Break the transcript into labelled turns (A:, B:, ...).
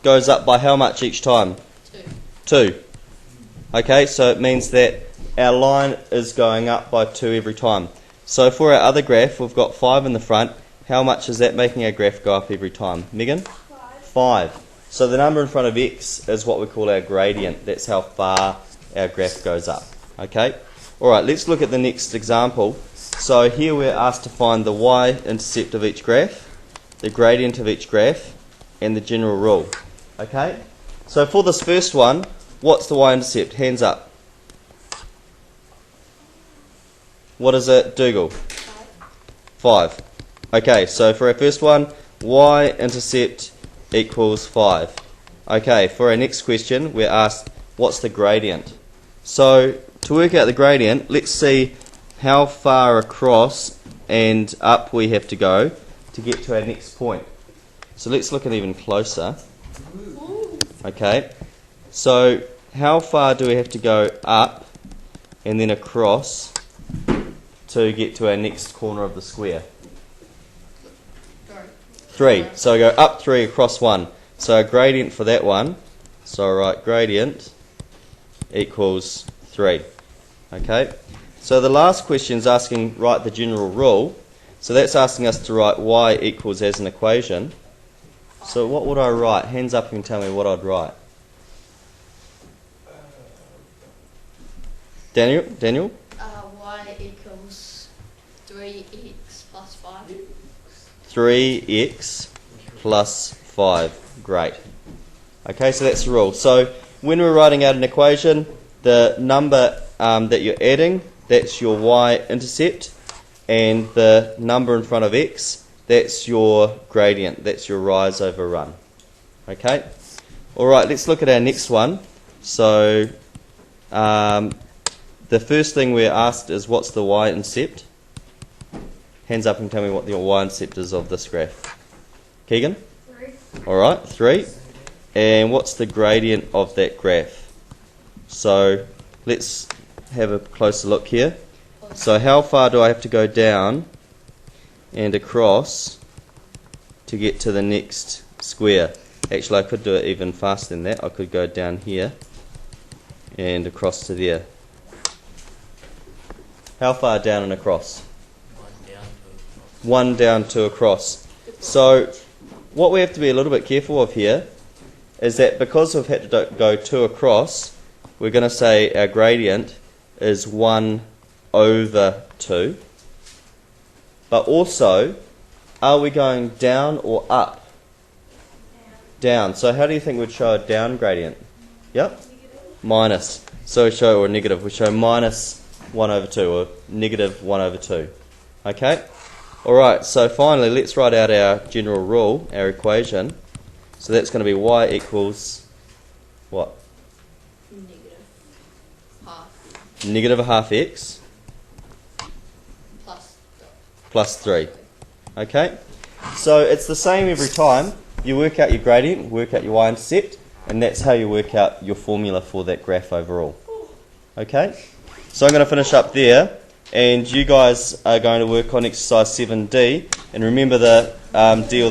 A: goes up by how much each time? 2. Okay, so it means that our line is going up by 2 every time. So for our other graph, we've got 5 in the front. How much is that making our graph go up every time? Megan? 5. So the number in front of x is what we call our gradient. That's how far our graph goes up. Okay? Alright, let's look at the next example. So here we're asked to find the y-intercept of each graph, the gradient of each graph, and the general rule. Okay? So for this first one, what's the y-intercept? Hands up. What is it, Dougal? 5. Okay, so for our first one, y-intercept equals 5. Okay, for our next question, we're asked, what's the gradient? So to work out the gradient, let's see how far across and up we have to go to get to our next point. So let's look at even closer. Okay, so how far do we have to go up and then across to get to our next corner of the square? 3. So I go up 3, across 1. So our gradient for that one, so I write gradient equals 3. Okay, so the last question is asking write the general rule. So that's asking us to write y equals as an equation. So what would I write? Hands up and tell me what I'd write. Daniel?
B: Y equals 3x plus 5.
A: 3x plus 5. Great. Okay, so that's the rule. So when we're writing out an equation, the number that you're adding, that's your y-intercept, and the number in front of x, that's your gradient, that's your rise over run. Okay? Alright, let's look at our next one. So the first thing we're asked is what's the y-intercept? Hands up and tell me what the y-intercept is of this graph. Keegan?
B: 3.
A: Alright, 3. And what's the gradient of that graph? So let's have a closer look here. So how far do I have to go down and across to get to the next square? Actually, I could do it even faster than that. I could go down here and across to there. How far down and across? 1 down to across. So what we have to be a little bit careful of here is that because we've had to go 2 across, we're going to say our gradient is 1 over 2. But also, are we going down or up? Down. So how do you think we'd show a down gradient? Yep. Minus. So we show, or negative, we show minus 1 over 2 or negative 1 over 2. Okay? Alright, so finally let's write out our general rule, our equation. So that's going to be y equals what?
B: Negative half.
A: Negative a half x plus 3. Okay? So it's the same every time. You work out your gradient, work out your y-intercept, and that's how you work out your formula for that graph overall. Okay? So I'm going to finish up there, and you guys are going to work on exercise 7D, and remember the deal